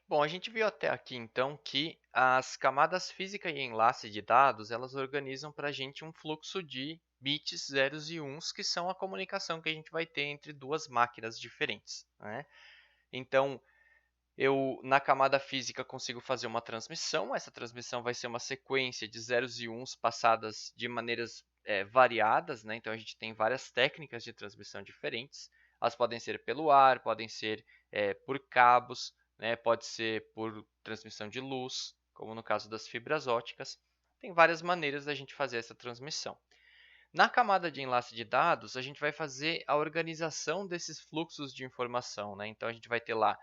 Bom, a gente viu até aqui então que as camadas física e enlace de dados, elas organizam para a gente um fluxo de bits, zeros e uns, que são a comunicação que a gente vai ter entre duas máquinas diferentes, né? Então, eu na camada física consigo fazer uma transmissão, essa transmissão vai ser uma sequência de zeros e uns passadas de maneiras variadas, né? Então, a gente tem várias técnicas de transmissão diferentes. Elas podem ser pelo ar, podem ser por cabos, né? Pode ser por transmissão de luz, como no caso das fibras óticas. Tem várias maneiras da gente fazer essa transmissão. Na camada de enlace de dados, a gente vai fazer a organização desses fluxos de informação, né? Então, a gente vai ter lá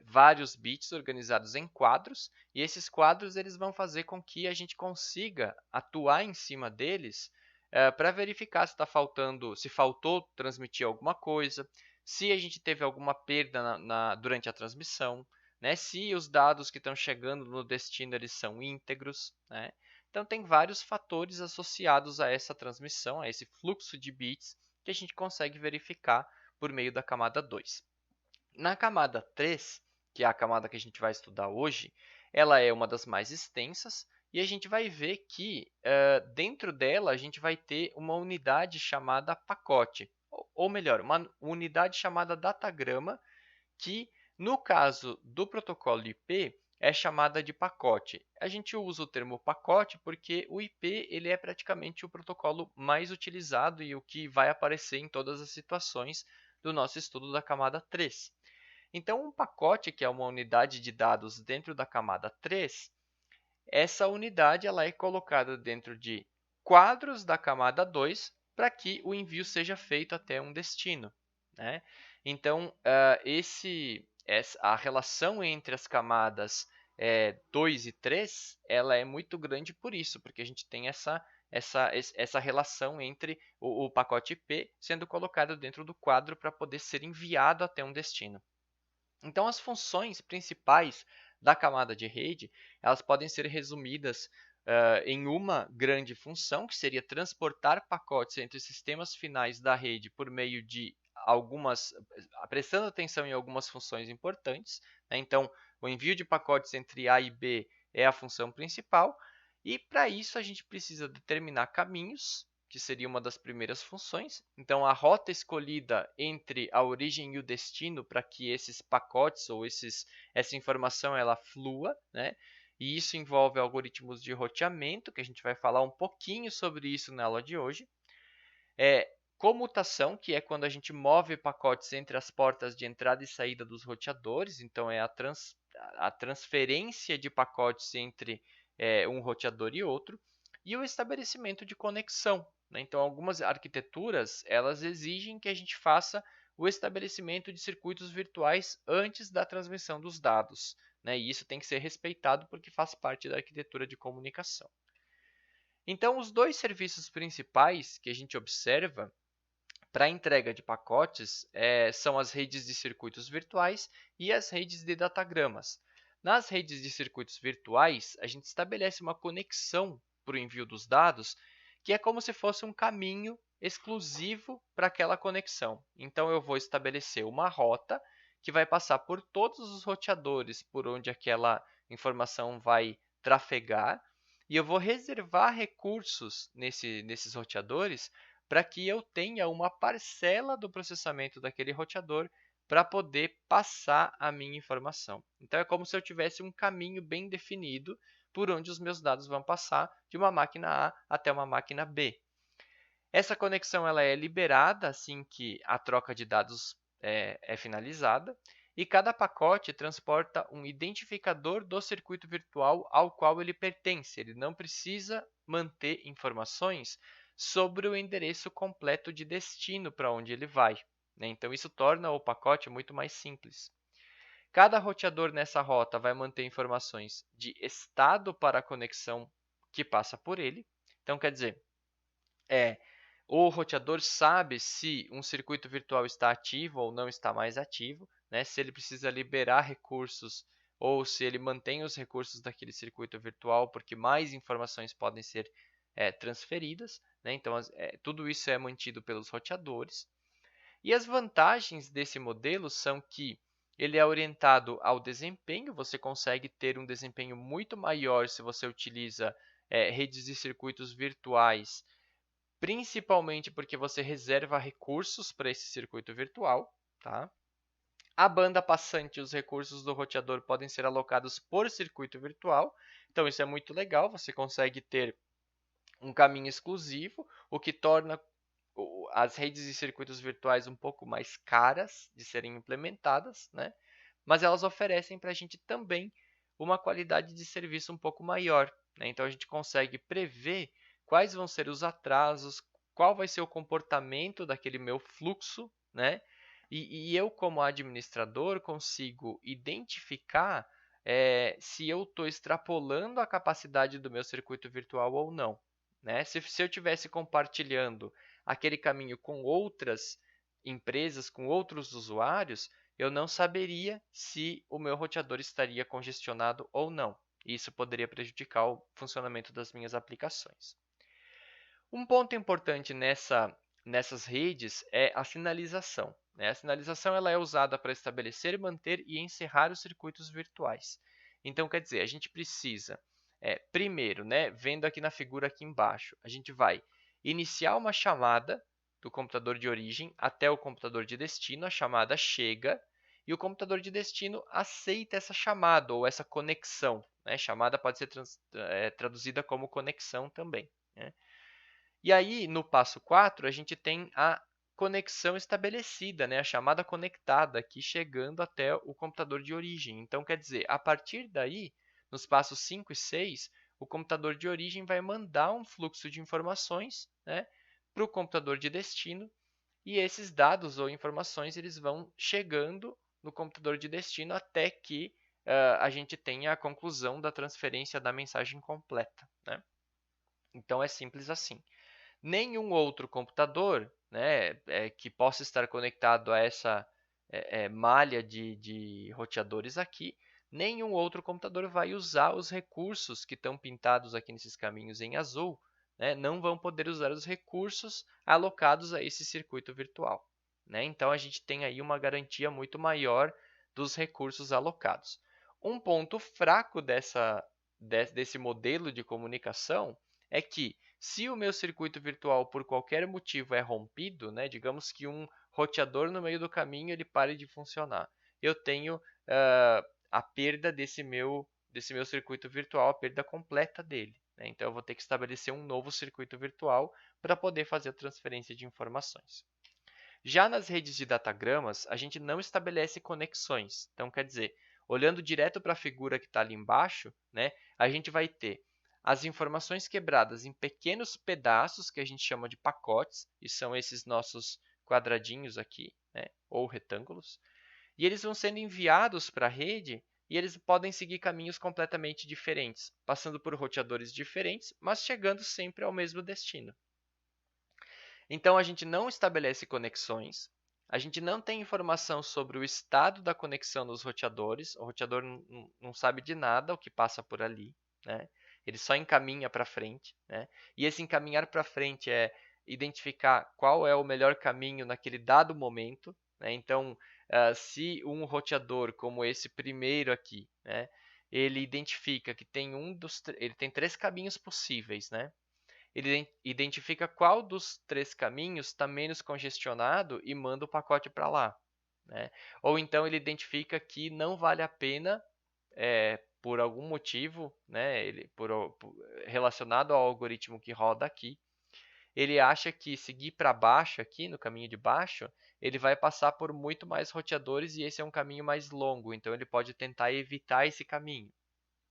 vários bits organizados em quadros, e esses quadros eles vão fazer com que a gente consiga atuar em cima deles para verificar se está faltando, se faltou transmitir alguma coisa, se a gente teve alguma perda durante a transmissão, né? Se os dados que estão chegando no destino eles são íntegros, né? Então, tem vários fatores associados a essa transmissão, a esse fluxo de bits, que a gente consegue verificar por meio da camada 2. Na camada 3, que é a camada que a gente vai estudar hoje, ela é uma das mais extensas e a gente vai ver que dentro dela a gente vai ter uma unidade chamada pacote, ou melhor, uma unidade chamada datagrama, que no caso do protocolo IP é chamada de pacote. A gente usa o termo pacote porque o IP ele é praticamente o protocolo mais utilizado e o que vai aparecer em todas as situações do nosso estudo da camada 3. Então, um pacote, que é uma unidade de dados dentro da camada 3, essa unidade ela é colocada dentro de quadros da camada 2 para que o envio seja feito até um destino, né? Então, a relação entre as camadas 2 e 3 ela é muito grande por isso, porque a gente tem essa relação entre o pacote IP sendo colocado dentro do quadro para poder ser enviado até um destino. Então, as funções principais da camada de rede, elas podem ser resumidas em uma grande função, que seria transportar pacotes entre sistemas finais da rede por meio de prestando atenção em algumas funções importantes, né? Então, o envio de pacotes entre A e B é a função principal, e para isso a gente precisa determinar caminhos, que seria uma das primeiras funções. Então, a rota escolhida entre a origem e o destino para que esses pacotes ou essa informação ela flua, né? E isso envolve algoritmos de roteamento, que a gente vai falar um pouquinho sobre isso na aula de hoje. Comutação, que é quando a gente move pacotes entre as portas de entrada e saída dos roteadores. Então, é a transferência de pacotes entre um roteador e outro. E o estabelecimento de conexão, né? Então, algumas arquiteturas elas exigem que a gente faça o estabelecimento de circuitos virtuais antes da transmissão dos dados, né? E isso tem que ser respeitado porque faz parte da arquitetura de comunicação. Então, os dois serviços principais que a gente observa para a entrega de pacotes são as redes de circuitos virtuais e as redes de datagramas. Nas redes de circuitos virtuais, a gente estabelece uma conexão para o envio dos dados, que é como se fosse um caminho exclusivo para aquela conexão. Então, eu vou estabelecer uma rota que vai passar por todos os roteadores por onde aquela informação vai trafegar, e eu vou reservar recursos nesses roteadores para que eu tenha uma parcela do processamento daquele roteador para poder passar a minha informação. Então, é como se eu tivesse um caminho bem definido por onde os meus dados vão passar de uma máquina A até uma máquina B. Essa conexão ela é liberada assim que a troca de dados é finalizada, e cada pacote transporta um identificador do circuito virtual ao qual ele pertence. Ele não precisa manter informações sobre o endereço completo de destino para onde ele vai, né? Então, isso torna o pacote muito mais simples. Cada roteador nessa rota vai manter informações de estado para a conexão que passa por ele. Então, quer dizer, é, o roteador sabe se um circuito virtual está ativo ou não está mais ativo, né? Se ele precisa liberar recursos ou se ele mantém os recursos daquele circuito virtual, porque mais informações podem ser transferidas, né? Então, tudo isso é mantido pelos roteadores. E as vantagens desse modelo são que ele é orientado ao desempenho, você consegue ter um desempenho muito maior se você utiliza redes e circuitos virtuais, principalmente porque você reserva recursos para esse circuito virtual, tá? A banda passante e os recursos do roteador podem ser alocados por circuito virtual, então isso é muito legal, você consegue ter um caminho exclusivo, o que torna as redes e circuitos virtuais um pouco mais caras de serem implementadas, né? Mas elas oferecem para a gente também uma qualidade de serviço um pouco maior, né? Então a gente consegue prever quais vão ser os atrasos, qual vai ser o comportamento daquele meu fluxo, né? E eu, como administrador, consigo identificar se eu estou extrapolando a capacidade do meu circuito virtual ou não, né? Se eu estivesse compartilhando aquele caminho com outras empresas, com outros usuários, eu não saberia se o meu roteador estaria congestionado ou não. Isso poderia prejudicar o funcionamento das minhas aplicações. Um ponto importante nessas redes é a sinalização, né? A sinalização ela é usada para estabelecer, manter e encerrar os circuitos virtuais. Então, quer dizer, a gente precisa, primeiro, né, vendo aqui na figura aqui embaixo, a gente vai iniciar uma chamada do computador de origem até o computador de destino, a chamada chega, e o computador de destino aceita essa chamada ou essa conexão, né? Chamada pode ser traduzida como conexão também, né? E aí, no passo 4, a gente tem a conexão estabelecida, né? A chamada conectada aqui chegando até o computador de origem. Então, quer dizer, a partir daí, nos passos 5 e 6, o computador de origem vai mandar um fluxo de informações, né, para o computador de destino, e esses dados ou informações eles vão chegando no computador de destino até que a gente tenha a conclusão da transferência da mensagem completa, né? Então, é simples assim. Nenhum outro computador, né, que possa estar conectado a essa malha de roteadores aqui, nenhum outro computador vai usar os recursos que estão pintados aqui nesses caminhos em azul, né, não vão poder usar os recursos alocados a esse circuito virtual, né? Então a gente tem aí uma garantia muito maior dos recursos alocados. Um ponto fraco desse modelo de comunicação é que se o meu circuito virtual por qualquer motivo é rompido, né, digamos que um roteador no meio do caminho ele pare de funcionar, eu tenho a perda desse meu circuito virtual, a perda completa dele, né? Então eu vou ter que estabelecer um novo circuito virtual para poder fazer a transferência de informações. Já nas redes de datagramas, a gente não estabelece conexões. Então, quer dizer, olhando direto para a figura que está ali embaixo, né, a gente vai ter as informações quebradas em pequenos pedaços que a gente chama de pacotes, e são esses nossos quadradinhos aqui, né, ou retângulos, e eles vão sendo enviados para a rede e eles podem seguir caminhos completamente diferentes, passando por roteadores diferentes, mas chegando sempre ao mesmo destino. Então, a gente não estabelece conexões, a gente não tem informação sobre o estado da conexão nos roteadores, o roteador não sabe de nada o que passa por ali, né? Ele só encaminha para frente, né? E esse encaminhar para frente é identificar qual é o melhor caminho naquele dado momento, né? Então, se um roteador como esse primeiro aqui, né, ele identifica que ele tem 3 caminhos possíveis, né? Ele identifica qual dos 3 caminhos está menos congestionado e manda o pacote para lá, né? Ou então ele identifica que não vale a pena, por algum motivo, né, relacionado ao algoritmo que roda aqui, ele acha que seguir para baixo aqui, no caminho de baixo, ele vai passar por muito mais roteadores e esse é um caminho mais longo, então ele pode tentar evitar esse caminho.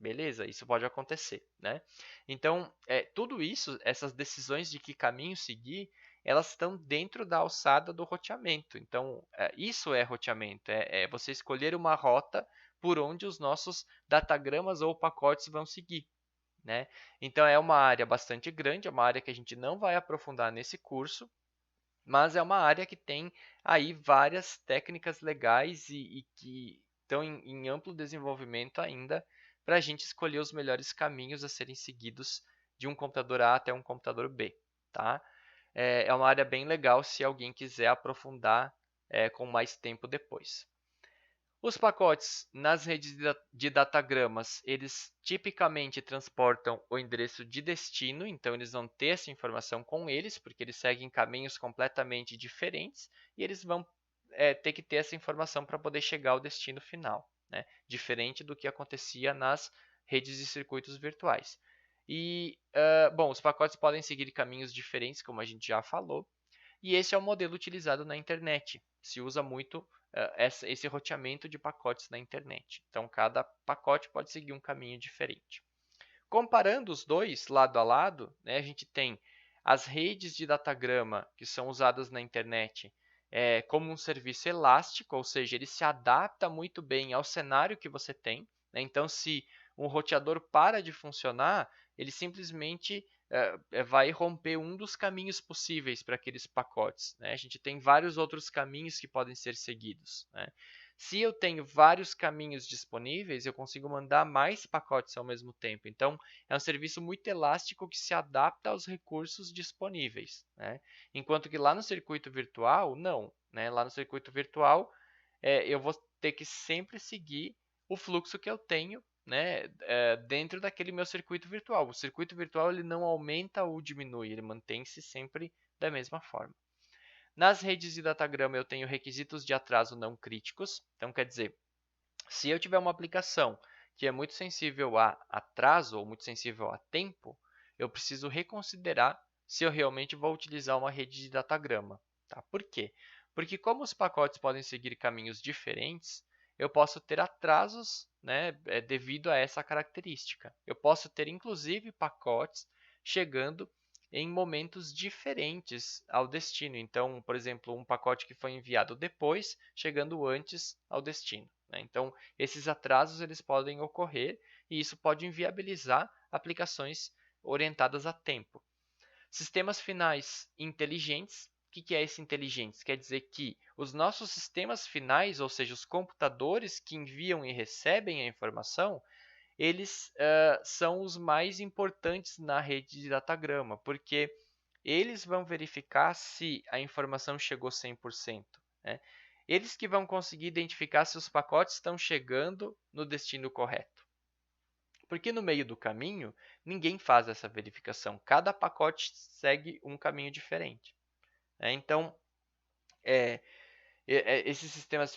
Beleza? Isso pode acontecer, né? Então, tudo isso, essas decisões de que caminho seguir, elas estão dentro da alçada do roteamento. Então, isso é roteamento, é você escolher uma rota por onde os nossos datagramas ou pacotes vão seguir, né? Então, é uma área bastante grande, é uma área que a gente não vai aprofundar nesse curso, mas é uma área que tem aí várias técnicas legais e que estão em amplo desenvolvimento ainda para a gente escolher os melhores caminhos a serem seguidos de um computador A até um computador B, tá? É uma área bem legal se alguém quiser aprofundar com mais tempo depois. Os pacotes nas redes de datagramas, eles tipicamente transportam o endereço de destino, então eles vão ter essa informação com eles, porque eles seguem caminhos completamente diferentes e eles vão ter que ter essa informação para poder chegar ao destino final, né? Diferente do que acontecia nas redes de circuitos virtuais. E, bom, os pacotes podem seguir caminhos diferentes, como a gente já falou, e esse é o modelo utilizado na internet. Se usa muito esse roteamento de pacotes na internet. Então, cada pacote pode seguir um caminho diferente. Comparando os dois lado a lado, né, a gente tem as redes de datagrama que são usadas na internet como um serviço elástico, ou seja, ele se adapta muito bem ao cenário que você tem. Né? Então, se um roteador para de funcionar, ele simplesmente vai romper um dos caminhos possíveis para aqueles pacotes. Né? A gente tem vários outros caminhos que podem ser seguidos. Né? Se eu tenho vários caminhos disponíveis, eu consigo mandar mais pacotes ao mesmo tempo. Então, é um serviço muito elástico que se adapta aos recursos disponíveis. Né? Enquanto que lá no circuito virtual, não. Né? Lá no circuito virtual, eu vou ter que sempre seguir o fluxo que eu tenho, né, dentro daquele meu circuito virtual. O circuito virtual ele não aumenta ou diminui, ele mantém-se sempre da mesma forma. Nas redes de datagrama eu tenho requisitos de atraso não críticos. Então, quer dizer, se eu tiver uma aplicação que é muito sensível a atraso ou muito sensível a tempo, eu preciso reconsiderar se eu realmente vou utilizar uma rede de datagrama. Tá? Por quê? Porque como os pacotes podem seguir caminhos diferentes, eu posso ter atrasos, né, devido a essa característica. Eu posso ter, inclusive, pacotes chegando em momentos diferentes ao destino. Então, por exemplo, um pacote que foi enviado depois, chegando antes ao destino. Né? Então, esses atrasos eles podem ocorrer e isso pode inviabilizar aplicações orientadas a tempo. Sistemas finais inteligentes. O que é esse inteligentes? Quer dizer que os nossos sistemas finais, ou seja, os computadores que enviam e recebem a informação, eles são os mais importantes na rede de datagrama, porque eles vão verificar se a informação chegou 100%. Né? Eles que vão conseguir identificar se os pacotes estão chegando no destino correto. Porque no meio do caminho, ninguém faz essa verificação. Cada pacote segue um caminho diferente. Né? Então, esses sistemas